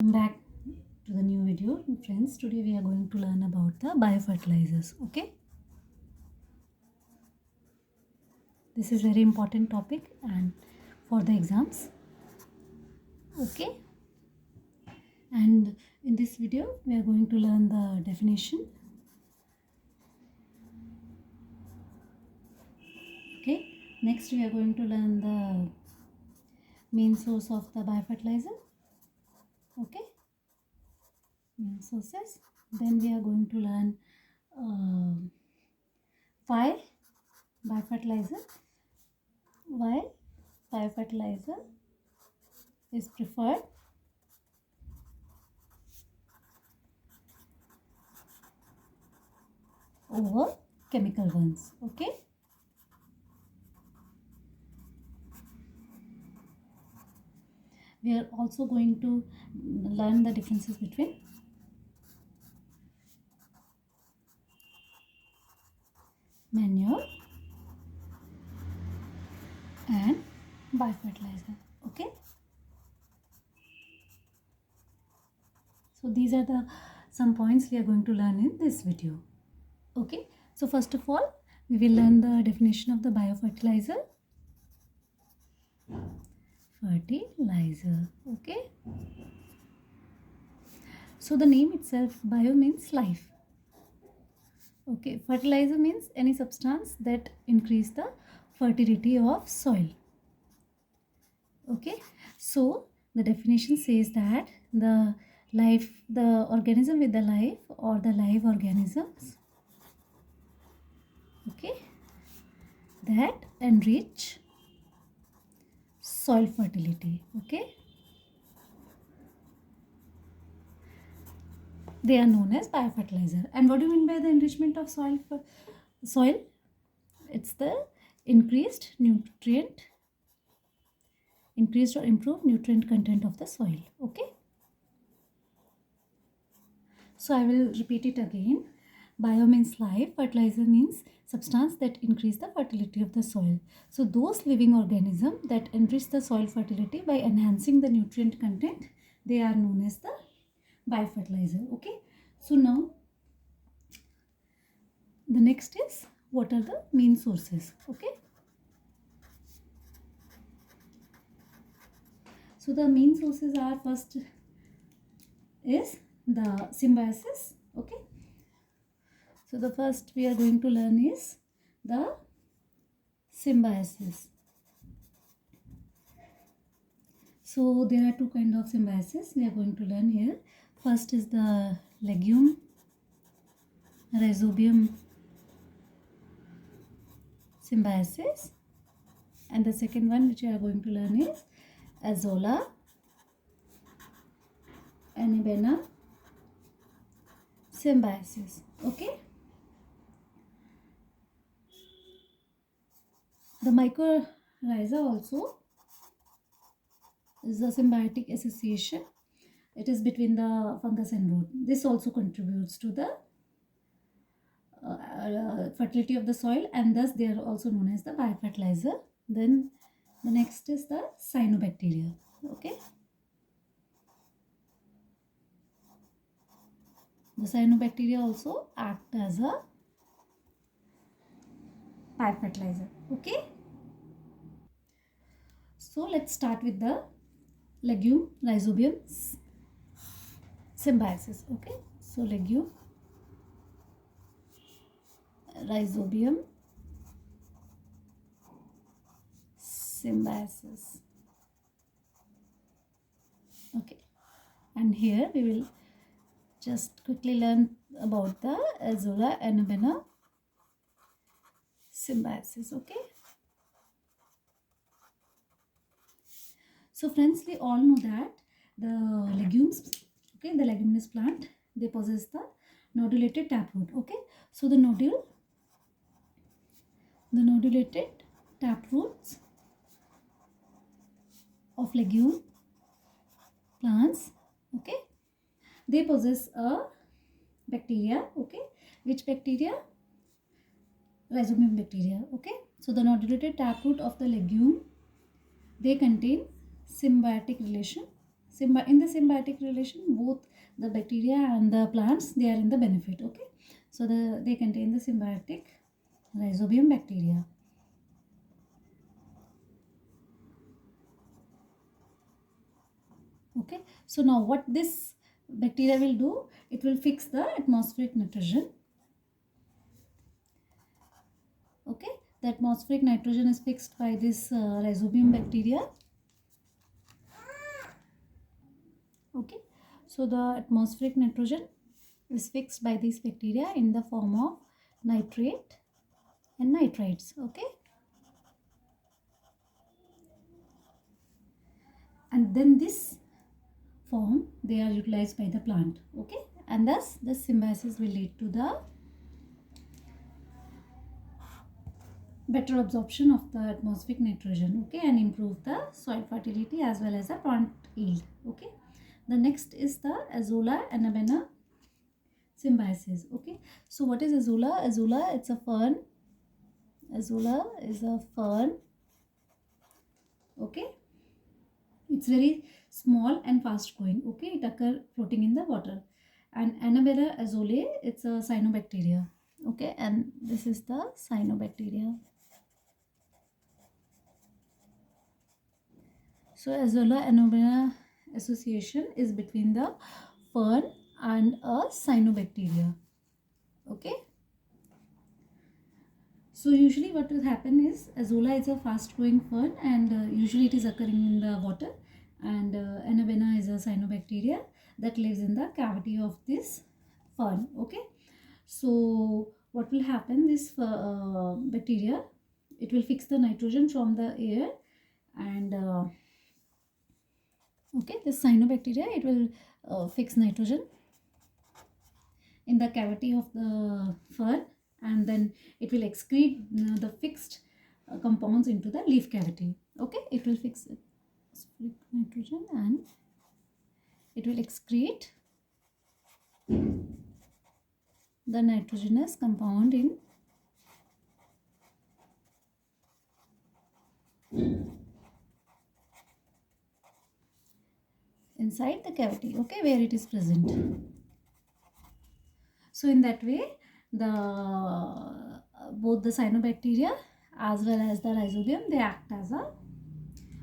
Welcome back to the new video, friends. Today we are going to learn about the biofertilizers. Okay, this is very important topic and for the exams. Okay, and in this video we are going to learn the definition. Okay, next we are going to learn the main source of the biofertilizer. Okay, main sources. Then we are going to learn why biofertilizer is preferred over chemical ones. Okay, we are also going to learn the differences between manure and biofertilizer. Okay, so these are the some points we are going to learn in this video. Okay, so first of all we will learn the definition of the biofertilizer. Fertilizer. Okay, so the name itself, bio means life. Okay, fertilizer means any substance that increase the fertility of soil. Okay, so the definition says that the organism with the life or the live organisms, okay, that enrich soil fertility. Okay, they are known as biofertilizer. And what do you mean by the enrichment of soil? It's the increased or improved nutrient content of the soil. Okay, so I will repeat it again. Bio means life, fertilizer means substance that increase the fertility of the soil. So those living organisms that enrich the soil fertility by enhancing the nutrient content, they are known as the biofertilizer. Okay, so now the next is, what are the main sources? Okay, so the main sources are, first is the symbiosis. Okay, so the first we are going to learn is the symbiosis. So there are two kinds of symbiosis we are going to learn here. First is the legume Rhizobium symbiosis, and the second one which we are going to learn is Azolla Anabena symbiosis. Okay, the Mycorrhiza also is a symbiotic association. It is between the fungus and root. This also contributes to the fertility of the soil, and thus they are also known as the biofertilizer. Then the next is the Cyanobacteria. Okay, the Cyanobacteria also act as a biofertilizer. Okay, so let's start with the legume Rhizobium symbiosis. Okay, so legume Rhizobium symbiosis. Okay, and here we will just quickly learn about the Azolla Anabena symbiosis. Okay, so friends, we all know that the legumes, okay, the leguminous plant, they possess the nodulated taproot. Okay, so the nodulated taproots of legume plants, okay, they possess a bacteria. Okay, which bacteria? Rhizobium bacteria. Okay, so the nodulated taproot of the legume, they contain symbiotic relation, In the symbiotic relation, both the bacteria and the plants, they are in the benefit. Okay, so they contain the symbiotic Rhizobium bacteria. Okay, so now what this bacteria will do, it will fix the atmospheric nitrogen. Okay, the atmospheric nitrogen is fixed by this Rhizobium bacteria. Okay, so the atmospheric nitrogen is fixed by these bacteria in the form of nitrate and nitrites. Okay, and then this form, they are utilized by the plant. Okay, and thus the symbiosis will lead to the better absorption of the atmospheric nitrogen. Okay, and improve the soil fertility as well as the plant yield. Okay, the next is the Azolla Anabena symbiosis. Okay, so what is Azolla? Azolla, it's a fern. Azolla is a fern. Okay, it's very small and fast growing. Okay, it occurs floating in the water. And Anabera azole, it's a cyanobacteria. Okay, and this is the cyanobacteria. So Azolla Anabera association is between the fern and a cyanobacteria. Okay, so usually what will happen is Azolla is a fast growing fern, and usually it is occurring in the water, and Anabena is a cyanobacteria that lives in the cavity of this fern. Okay, so what will happen, this bacteria, it will fix the nitrogen from the air, and okay, this cyanobacteria, it will fix nitrogen in the cavity of the fern, and then it will excrete the fixed compounds into the leaf cavity. Okay, it will fix nitrogen and it will excrete the nitrogenous compound inside the cavity. Okay, where it is present. So in that way, the both the cyanobacteria as well as the Rhizobium, they act as a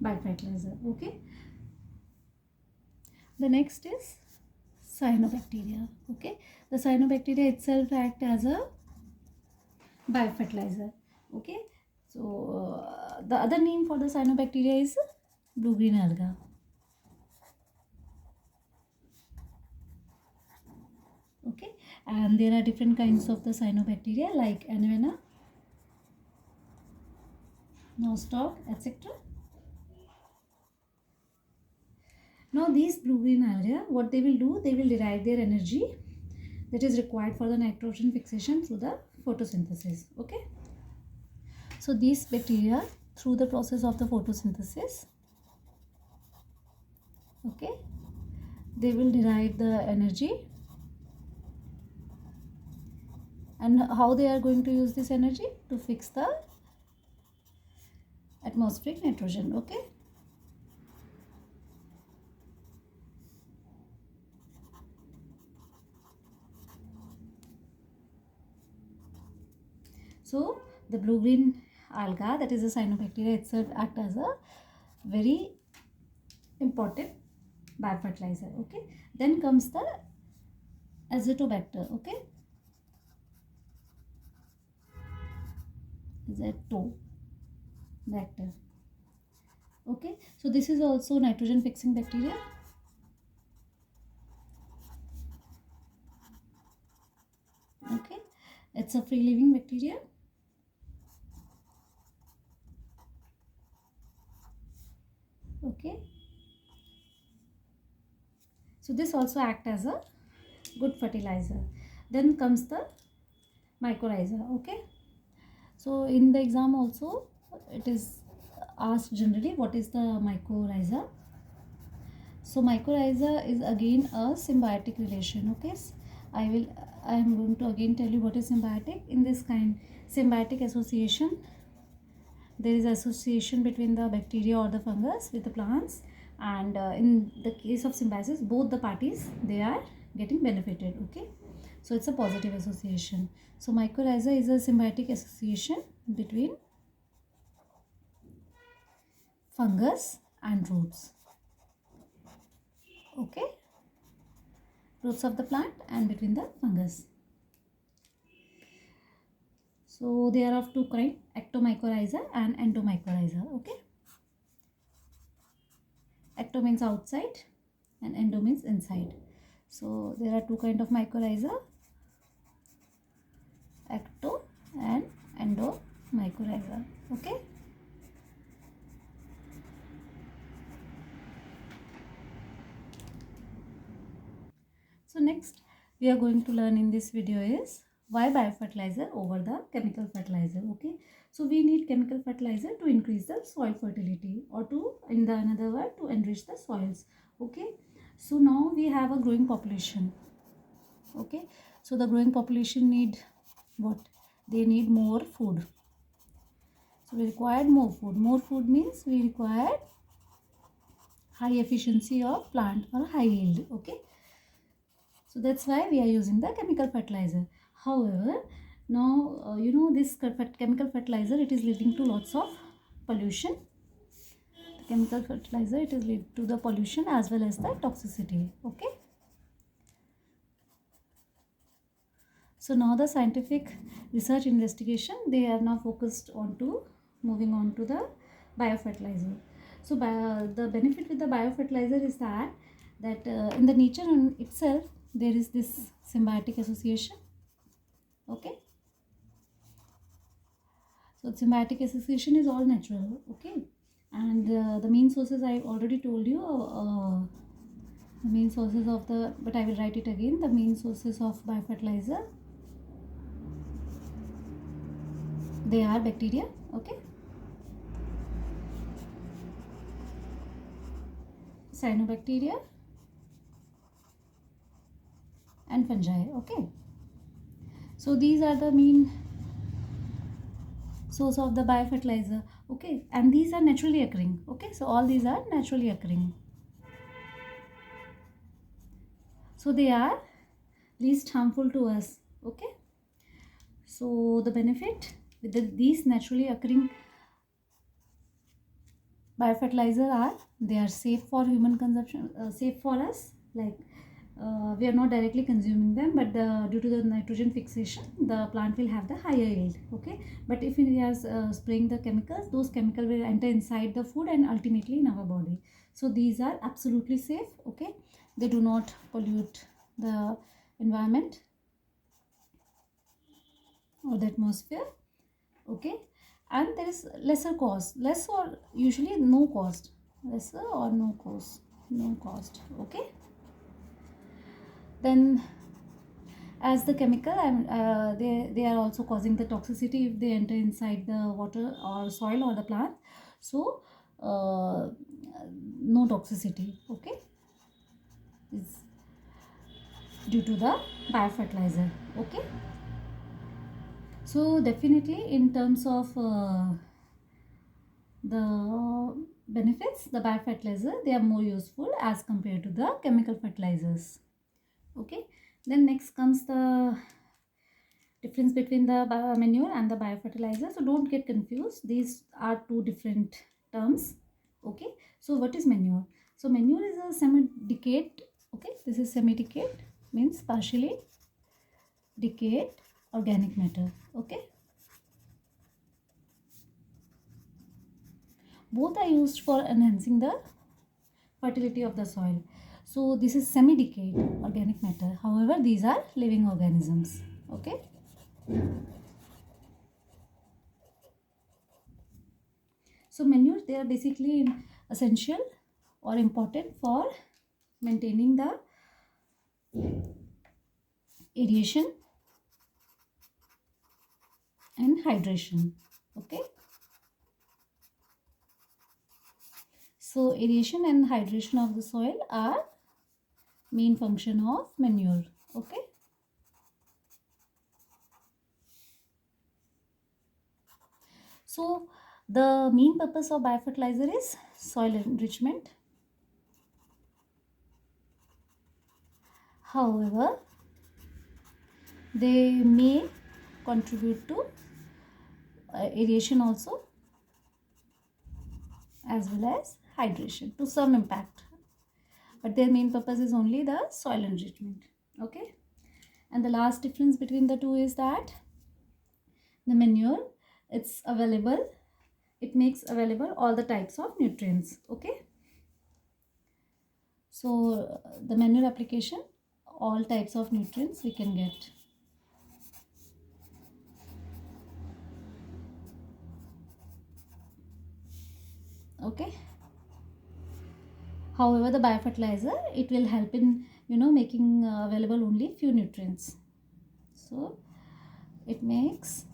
biofertilizer. Okay, the next is cyanobacteria. Okay, the cyanobacteria itself act as a biofertilizer. Okay, so the other name for the cyanobacteria is blue-green alga. Okay, and there are different kinds of the cyanobacteria like Anavena, nostoc, etc. Now these blue-green algae, what they will do, they will derive their energy that is required for the nitrogen fixation through the photosynthesis. Okay, so these bacteria, through the process of the photosynthesis, okay, they will derive the energy. And how they are going to use this energy? To fix the atmospheric nitrogen. Okay, so the blue-green alga, that is the cyanobacteria itself, act as a very important biofertilizer. Okay, then comes the azotobacter. Okay, azotobacter. Okay, so this is also nitrogen fixing bacteria. Okay, it's a free living bacteria. Okay, so this also act as a good fertilizer. Then comes the Mycorrhiza. Okay, so in the exam also it is asked generally, what is the Mycorrhiza? So Mycorrhiza is again a symbiotic relation. Okay, I am going to again tell you what is symbiotic. In this kind symbiotic association, there is association between the bacteria or the fungus with the plants, and in the case of symbiosis, both the parties, they are getting benefited. Okay, so it's a positive association. So mycorrhiza is a symbiotic association between fungus and roots. Okay, roots of the plant and between the fungus. So they are of two kinds, ectomycorrhiza and endomycorrhiza. Okay, ecto means outside and endo means inside. So there are two kinds of mycorrhiza, ecto and endomycorrhiza. Okay. So next we are going to learn in this video is why biofertilizer over the chemical fertilizer. Okay, so we need chemical fertilizer to increase the soil fertility, or to, in the another word, to enrich the soils. Okay, so now we have a growing population. Okay, so the growing population need what? They need more food. So we required more food. More food means we require high efficiency of plant or high yield. Okay, so that's why we are using the chemical fertilizer. However, now this chemical fertilizer, it is leading to lots of pollution. The chemical fertilizer, it is lead to the pollution as well as the toxicity. Okay, so now the scientific research investigation, they are now focused on to moving on to the biofertilizer. So the benefit with the biofertilizer is that in the nature in itself there is this symbiotic association. Okay, so symbiotic association is all natural. Okay, and the main sources I already told you. The main sources of the, but I will write it again. The main sources of biofertilizer, they are bacteria. Okay, cyanobacteria and fungi. Okay, so these are the main source of the biofertilizer. Okay, and these are naturally occurring. Okay, so all these are naturally occurring, so they are least harmful to us. Okay, so the benefit with these naturally occurring biofertilizer are, they are safe for human consumption, safe for us, like we are not directly consuming them, but due to the nitrogen fixation, the plant will have the higher yield. Okay, but if we are spraying the chemicals, those chemicals will enter inside the food and ultimately in our body. So these are absolutely safe. Okay, they do not pollute the environment or the atmosphere. Okay, and there is lesser cost, less or usually no cost, lesser or no cost. Okay, then as the chemical, they are also causing the toxicity if they enter inside the water or soil or the plant. So no toxicity. Okay, is due to the biofertilizer. Okay, so definitely in terms of the benefits, the biofertilizer, they are more useful as compared to the chemical fertilizers. Okay, then next comes the difference between the manure and the biofertilizer. So don't get confused, these are two different terms. Okay, so what is manure? So manure is a semi-decayed, okay, this is semi-decayed, means partially decayed organic matter. Okay, both are used for enhancing the fertility of the soil. So this is semi-decayed organic matter. However, these are living organisms. Okay. So manures, they are basically essential or important for maintaining the aeration and hydration. Okay. So aeration and hydration of the soil are main function of manure. Okay. So the main purpose of biofertilizer is soil enrichment. However, they may contribute to aeration also, as well as hydration to some impact, but their main purpose is only the soil enrichment. Okay, and the last difference between the two is that the manure, it's available, it makes available all the types of nutrients. Okay, so the manure application, all types of nutrients we can get. Okay, however, the biofertilizer, it will help in making available only few nutrients. So it makes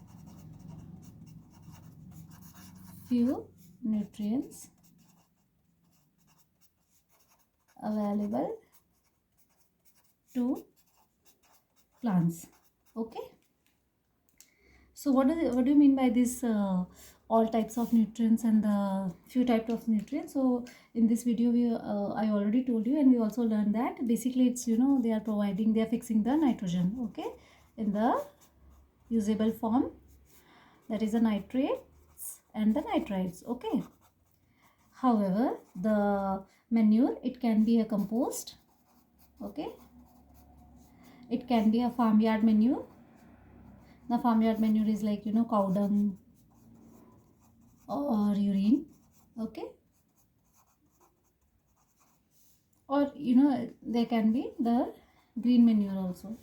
few nutrients available to plants. Okay, so what do you mean by this all types of nutrients and the few types of nutrients? So in this video I already told you, and we also learned that basically it's they are fixing the nitrogen, okay, in the usable form, that is the nitrates and the nitrites. Okay, however, the manure, it can be a compost. Okay, it can be a farmyard manure. The farmyard manure is like cow dung or urine. Okay, or there can be the green manure also.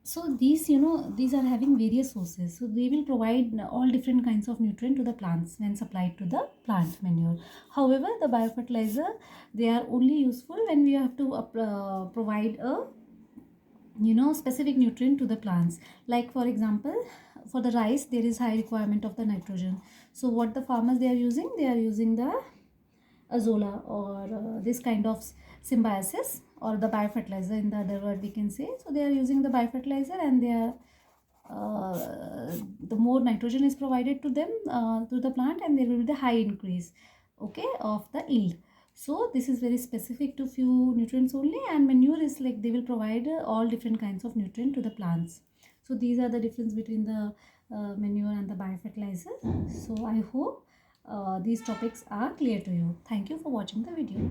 So these are having various sources, so they will provide all different kinds of nutrient to the plants when supplied to the plant manure. However, the biofertilizer, they are only useful when we have to provide a specific nutrient to the plants. Like for example, for the rice, there is high requirement of the nitrogen. So what the farmers, they are using the azola, or this kind of symbiosis, or the biofertilizer in the other word we can say. So they are using the biofertilizer, and they are the more nitrogen is provided to them, to the plant, and there will be the high increase, okay, of the yield. So this is very specific to few nutrients only, and manure is like they will provide all different kinds of nutrient to the plants. So these are the difference between the manure and the biofertilizer. So I hope these topics are clear to you. Thank you for watching the video.